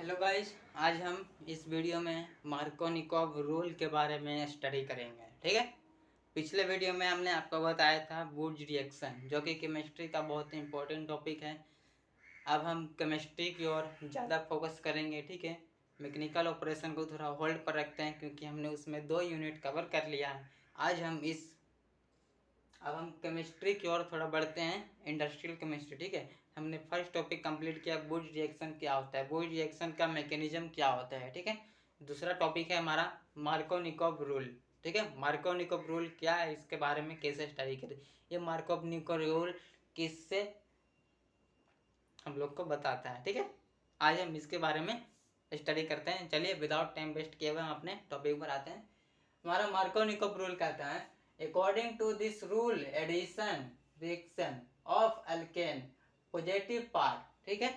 Hello guys, आज हम इस वीडियो में मार्कोनिकॉव रूल के बारे में स्टडी करेंगे। ठीक है। पिछले वीडियो में हमने आपको बताया था वुड्स रिएक्शन, जो कि केमिस्ट्री का बहुत इंपॉर्टेंट टॉपिक है। अब हम केमिस्ट्री की ओर ज़्यादा फोकस करेंगे। ठीक है। मैकेनिकल ऑपरेशन को थोड़ा होल्ड पर रखते हैं क्योंकि हमने उसमें 2 यूनिट कवर कर लिया है। अब हम केमिस्ट्री की ओर थोड़ा बढ़ते हैं, इंडस्ट्रियल केमिस्ट्री। ठीक है। हमने फर्स्ट टॉपिक कंप्लीट किया, वुड्स रिएक्शन क्या होता है, वुड्स रिएक्शन का मैकेनिज्म क्या होता है। ठीक है। दूसरा टॉपिक है हमारा मार्कोनिकॉव रूल। ठीक है। मार्कोनिकॉव रूल क्या है, इसके बारे में कैसे स्टडी करें, ये मार्कोनिकॉव रूल किससे हम लोग को बताता है। ठीक है। आज हम इसके बारे में स्टडी करते हैं। चलिए विदाउट टाइम वेस्ट किए हुए हम अपने टॉपिक पर आते हैं। हमारा मार्कोनिकॉव रूल कहता है, according to this rule addition reaction of alkene positive part. ठीक है।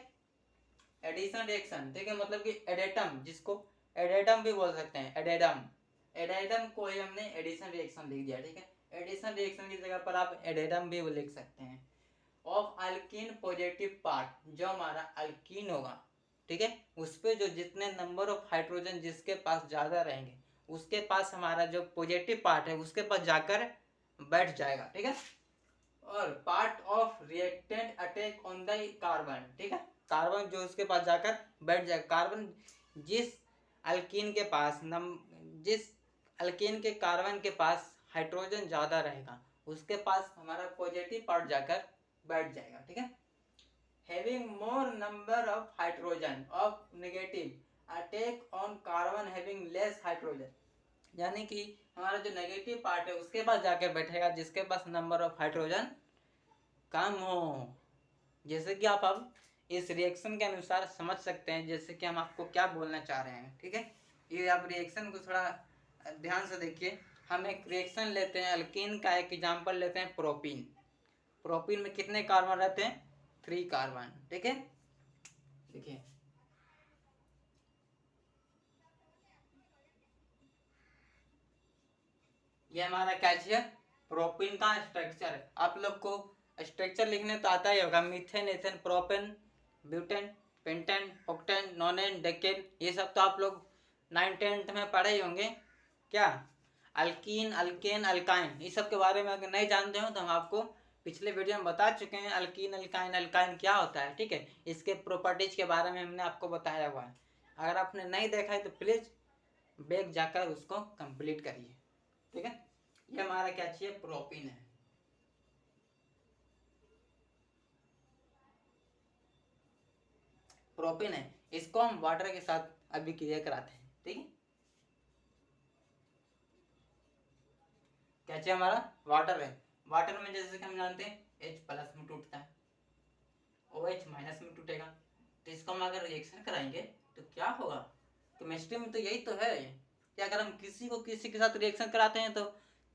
एडिशन रिएक्शन, ठीक है, मतलब कि एडेटम, जिसको एडेटम भी बोल सकते हैं, एडेडम। एडेडम को ही हमने एडिशन रिएक्शन लिख दिया। ठीक है। एडिशन रिएक्शन की जगह पर आप एडेडम भी लिख सकते हैं। ऑफ अल्कीन पॉजिटिव पार्ट, जो हमारा अल्कीन होगा, ठीक है, उस पर जो जितने नंबर ऑफ हाइड्रोजन जिसके पास ज़्यादा रहेंगे, उसके पास हमारा जो पॉजिटिव पार्ट है उसके पास जाकर बैठ जाएगा। ठीक है। और part of reactant attack on the carbon, ठीक है, कार्बन जो उसके पास जाकर बैठ जाएगा। कार्बन जिस अल्कीन के पास जिस अल्कीन के कार्बन के पास हाइड्रोजन ज़्यादा रहेगा, उसके पास हमारा पॉजिटिव पार्ट जाकर बैठ जाएगा। ठीक है। having more number of hydrogen of negative attack on carbon having less hydrogen, यानी कि हमारा जो नेगेटिव पार्ट है उसके पास जाके बैठेगा जिसके पास नंबर ऑफ हाइड्रोजन कम हो। जैसे कि आप अब इस रिएक्शन के अनुसार समझ सकते हैं, जैसे कि हम आपको क्या बोलना चाह रहे हैं। ठीक है। ये आप रिएक्शन को थोड़ा ध्यान से देखिए। हम एक रिएक्शन लेते हैं, अल्कीन का एक एग्जांपल लेते हैं, प्रोपीन। प्रोपीन में कितने कार्बन रहते हैं? 3 कार्बन। ठीक है। देखिए, ये हमारा क्या है? प्रोपीन का स्ट्रक्चर है। आप लोग को स्ट्रक्चर लिखने तो आता ही होगा, methane, ethane, propane, butane, pentane, octane, नोनेन, decane, ये सब तो आप लोग 9th-10th में पढ़े ही होंगे। क्या? अल्कीन, अल्केन, अल्काइन, इस सब के बारे में अगर नहीं जानते हो तो हम आपको पिछले वीडियो में बता चुके हैं। अल्कीन, अल्काइन, अल्काइन क्या होता है। ठीक है। इसके प्रॉपर्टीज के बारे में हमने आपको बताया हुआ है। अगर आपने नहीं देखा है तो प्लीज बैक जाकर उसको कंप्लीट करिए। ठीक है। ये हमारा क्या चाहिए? प्रोपीन है। प्रोपीन है, इसको हम वाटर के साथ अभी क्रिया कराते हैं। ठीक है। क्या चाहिए? हमारा वाटर है। वाटर में जैसे कि हम जानते हैं H+ में टूटता है, OH- में टूटेगा। तो इसको हम अगर रिएक्शन कराएंगे तो क्या होगा? केमिस्ट्री में तो यही तो है कि अगर हम किसी को किसी के साथ रिएक्शन कराते हैं तो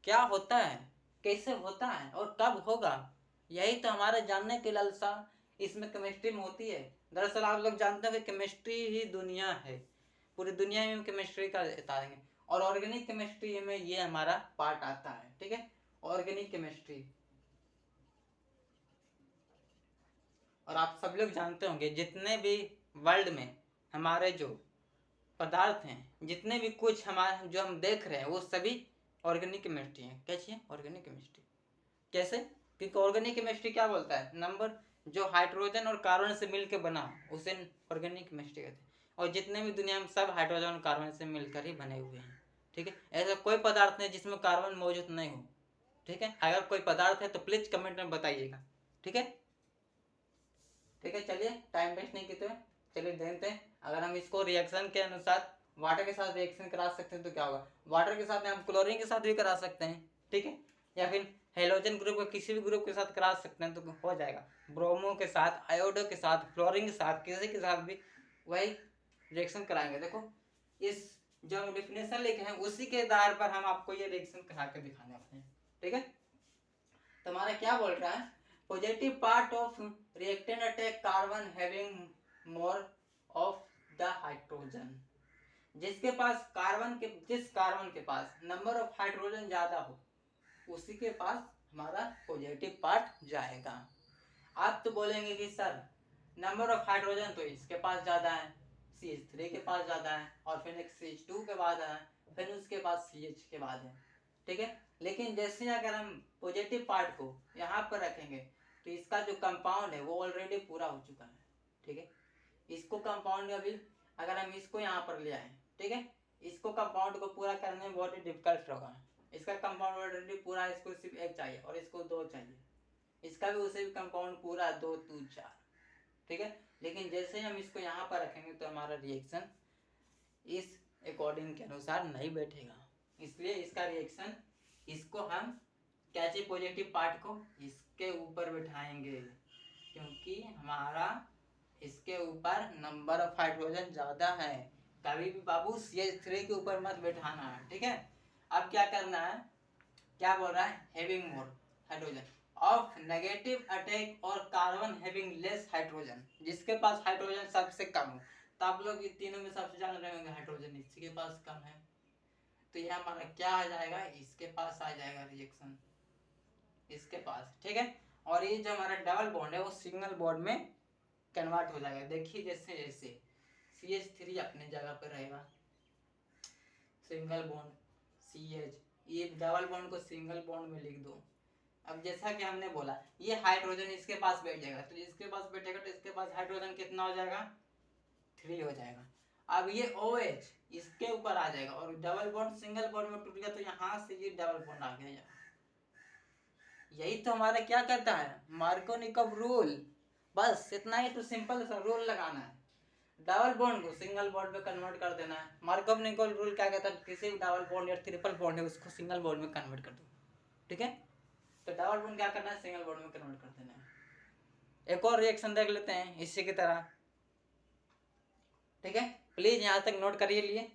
क्या होता है, कैसे होता है और कब होगा, यही तो हमारे जानने की लालसा इसमें केमिस्ट्री में होती है। दरअसल आप लोग जानते हो कि केमिस्ट्री ही दुनिया है, पूरी दुनिया में केमिस्ट्री का बताएंगे। और ऑर्गेनिक केमिस्ट्री में ये हमारा पार्ट आता है। ठीक है। Organic chemistry. और आप सब लोग जानते होंगे जितने भी वर्ल्ड में हमारे जो पदार्थ हैं, जितने भी कुछ हमारे जो हम देख रहे हैं, वो सभी ऑर्गेनिक केमिस्ट्री है। कैसी है? Organic chemistry. कैसे? क्योंकि ऑर्गेनिक केमिस्ट्री क्या बोलता है? नंबर जो हाइड्रोजन और कार्बन से मिलकर बना उसे ऑर्गेनिक केमिस्ट्री कहते हैं। और जितने भी दुनिया में सब हाइड्रोजन और कार्बन से मिलकर ही बने हुए हैं। ठीक है। ऐसा कोई पदार्थ नहीं जिसमें कार्बन मौजूद नहीं हो। ठीक है। अगर कोई पदार्थ है तो प्लीज कमेंट में बताइएगा। ठीक है। ठीक है। चलिए टाइम वेस्ट नहीं करते हुए चलिए देखते हैं, अगर हम इसको रिएक्शन के अनुसार वाटर के साथ रिएक्शन करा सकते हैं तो क्या होगा। वाटर के साथ हम क्लोरीन के साथ भी करा सकते हैं। ठीक है। या फिर हेलोजन ग्रुप का किसी भी ग्रुप के साथ करा सकते हैं तो हो जाएगा। ब्रोमो के साथ, आयोडो के साथ, फ्लोरीन के साथ, किसी के साथ भी वही रिएक्शन कराएंगे। देखो, इस जो हम डिफिनेशन लिखे हैं उसी के आधार पर हम आपको ये रिएक्शन करा के दिखाने वाले हैं। ठीक है। तो हमारा क्या बोल रहा है? Positive part of reactant attack carbon having more of the hydrogen, जिस कार्बन के पास नंबर ऑफ हाइड्रोजन ज्यादा हो उसी के पास हमारा पॉजिटिव पार्ट जाएगा। आप तो बोलेंगे कि सर नंबर ऑफ हाइड्रोजन तो इसके पास ज्यादा है, CH3 के पास ज़्यादा है, और फिर एक CH2 के बाद है, फिर उसके बाद CH के बाद है, ठीक है। लेकिन जैसे अगर हम पॉजिटिव पार्ट को यहाँ पर रखेंगे तो इसका जो कंपाउंड है वो ऑलरेडी पूरा हो चुका है, ठीक है। इसको कंपाउंड अभी अगर हम इसको यहाँ पर ले आए, ठीक है, इसको कंपाउंड को पूरा करने में बहुत ही डिफिकल्ट होगा। इसका कंपाउंड ऑलरेडी पूरा, इसको सिर्फ एक चाहिए और इसको दो चाहिए, इसका भी उसे भी कंपाउंड पूरा 2 2 4, ठीक है। लेकिन जैसे हम इसको यहाँ पर रखेंगे तो हमारा रिएक्शन इस अकॉर्डिंग के अनुसार नहीं बैठेगा, इसलिए इसका रिएक्शन इसको हम कैचे पॉजिटिव पार्ट को इसके ऊपर बिठाएंगे, क्योंकि हमारा इसके ऊपर नंबर ऑफ हाइड्रोजन ज़्यादा है। कभी भी बाबू CH3 के ऊपर मत बैठाना है, ठीक है। अब क्या करना है, क्या बोल रहा है, having more hydrogen of negative attack और कार्बन हैविंग लेस हाइड्रोजन, जिसके पास हाइड्रोजन सबसे कम हो। तो आप लोग ये तीनों में सबसे ज़्यादा रहेंगे हाइड्रोजन इसी के पास कम है, तो यह हमारा क्या आ जाएगा, इसके पास आ जाएगा रिएक्शन इसके पास, ठीक है। और ये जो हमारा डबल बॉन्ड है वो सिंगल बॉन्ड में कन्वर्ट हो जाएगा। देखिए जैसे जैसे CH3 अपने जगह पर रहेगा, सिंगल बॉन्ड CH, ये डबल बॉन्ड को सिंगल बॉन्ड में लिख दो। अब जैसा कि हमने बोला ये हाइड्रोजन इसके पास बैठ जाएगा, तो इसके पास बैठेगा तो इसके पास हाइड्रोजन कितना हो जाएगा, 3 हो जाएगा। अब ये OH इसके ऊपर आ जाएगा और डबल बॉन्ड सिंगल बॉन्ड में टूट गया, तो यहाँ से ये डबल बॉन्ड आ गया। यही तो हमारा क्या कहता है, मार्कोनिकॉव रूल। बस इतना ही तो सिंपल सा रूल लगाना है, डबल बॉन्ड को सिंगल बॉन्ड में कन्वर्ट कर देना है। मार्कोनिकॉव रूल क्या कहता है, किसी भी डबल बॉन्ड या ट्रिपल बॉन्ड है उसको सिंगल बॉन्ड में कन्वर्ट कर दो, ठीक है। तो डबल बॉन्ड क्या करना है, सिंगल बॉन्ड में कन्वर्ट कर देना है। एक और रिएक्शन देख लेते हैं इसी की तरह, ठीक है। प्लीज यहाँ तक नोट करिए लिए।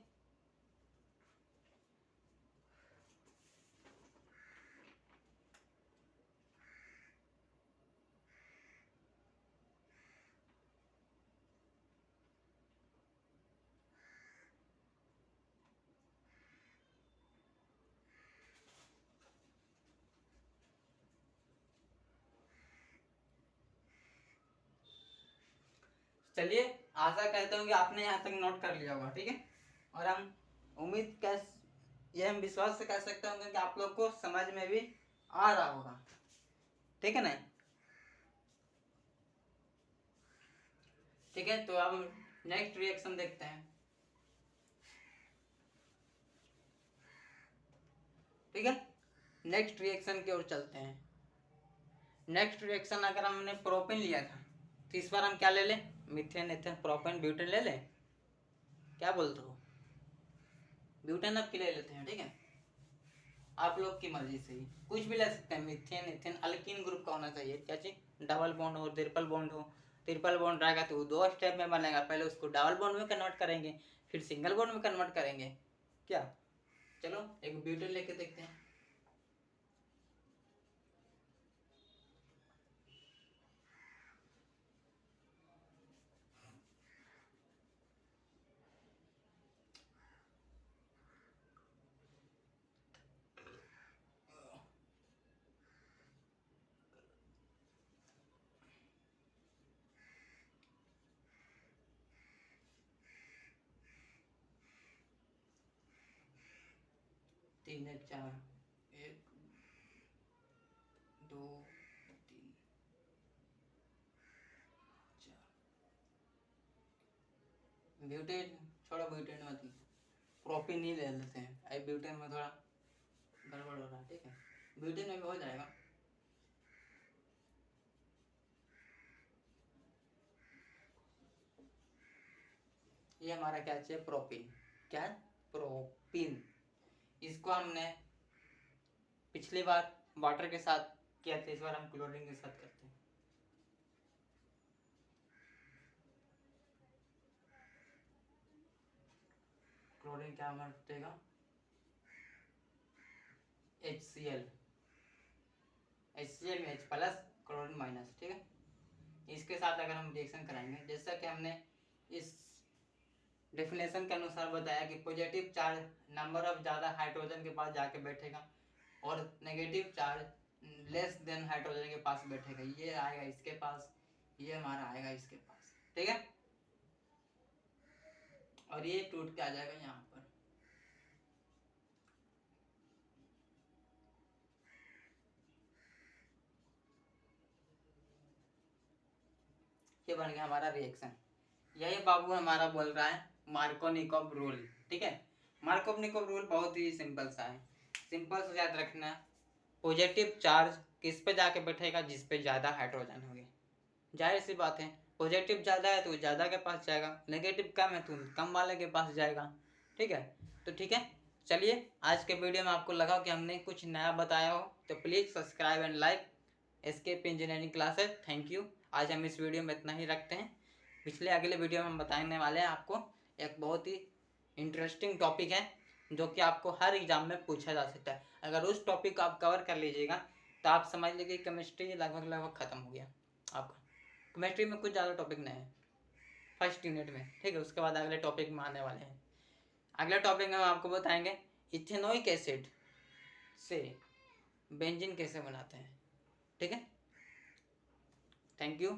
चलिए, आशा करता हूँ कि आपने यहाँ तक नोट कर लिया होगा, ठीक है। और हम उम्मीद कर, ये हम विश्वास से कह सकते होंगे कि आप लोग को समझ में भी आ रहा होगा, ठीक है ना। ठीक है, तो अब नेक्स्ट रिएक्शन देखते हैं, ठीक है। नेक्स्ट रिएक्शन की ओर चलते हैं। नेक्स्ट रिएक्शन अगर हमने प्रोपेन लिया था तो इस बार हम क्या ले लें, मीथेन एथेन प्रोपेन ब्यूटेन ले लें, क्या बोलते हो, ब्यूटेन अब की ले लेते हैं, ठीक है। आप लोग की मर्जी से ही कुछ भी ले सकते हैं, मीथेन एथेन अल्कीन ग्रुप का होना चाहिए, क्या चाहिए, डबल बॉन्ड हो, ट्रिपल बॉन्ड हो। ट्रिपल बॉन्ड रहेगा तो 2 स्टेप में बनेगा, पहले उसको डबल बॉन्ड में कन्वर्ट करेंगे, फिर सिंगल बॉन्ड में कन्वर्ट करेंगे, क्या। चलो एक ब्यूटेन लेके देखते हैं। तीन है, चार, 1 2 3 4। ब्यूटेन छोड़ो, ब्यूटेन मत, प्रोपिन ही ले लेते हैं, आई ब्यूटेन में थोड़ा गड़बड़ हो रहा है, ठीक है। ब्यूटेन में भी हो जाएगा। ये हमारा क्या चाहिए, प्रोपिन, क्या है, प्रोपिन। इसको हमने पिछली बार वाटर के साथ किया था, इस बार हम क्लोरीन के साथ करते हैं। क्लोरीन क्या बनेगा, HCl, HCl में H प्लस क्लोरीन माइनस, ठीक है। इसके साथ अगर हम रिएक्शन कराएंगे, जैसा कि हमने इस डेफिनेशन के अनुसार बताया कि पॉजिटिव चार्ज नंबर ऑफ ज़्यादा हाइड्रोजन के पास जाके बैठेगा और negative charge less than hydrogen के पास बैठेगा, ये आएगा इसके पास, ये हमारा आएगा इसके पास, ठीक है। और ये टूट के आ जाएगा यहाँ पर। ये बन गया हमारा रिएक्शन। यही बाबू हमारा बोल रहा है मार्कोनिकोव रूल। ठीक है, मार्कोनिकोव रूल बहुत ही सिंपल सा है, सिंपल सा याद रखना। पॉजिटिव चार्ज किस पे जाके बैठेगा? जिस पे ज़्यादा हाइड्रोजन होंगे। जाहिर सी बात है, पॉजिटिव ज़्यादा है तो ज़्यादा के पास जाएगा, नेगेटिव कम है तो कम वाले के पास जाएगा। ठीक है, तो ठीक है, चलिए आज के वीडियो में आपको लगा कि हमने कुछ नया बताया हो तो please subscribe and like escape engineering classes. Thank you. आज हम इस वीडियो में इतना ही रखते हैं। पिछले अगले वीडियो में हम बताने वाले हैं आपको एक बहुत ही इंटरेस्टिंग टॉपिक है जो कि आपको हर एग्जाम में पूछा जा सकता है। अगर उस टॉपिक को आप कवर कर लीजिएगा तो आप समझ लीजिए केमिस्ट्री लगभग ख़त्म हो गया आपका। केमिस्ट्री में कुछ ज़्यादा टॉपिक नहीं है फर्स्ट यूनिट में। ठीक है, उसके बाद अगले टॉपिक में आने वाले हैं। अगले टॉपिक में हम आपको बताएंगे इथेनोइक एसिड से बेंजीन कैसे बनाते हैं। ठीक है, थैंक यू।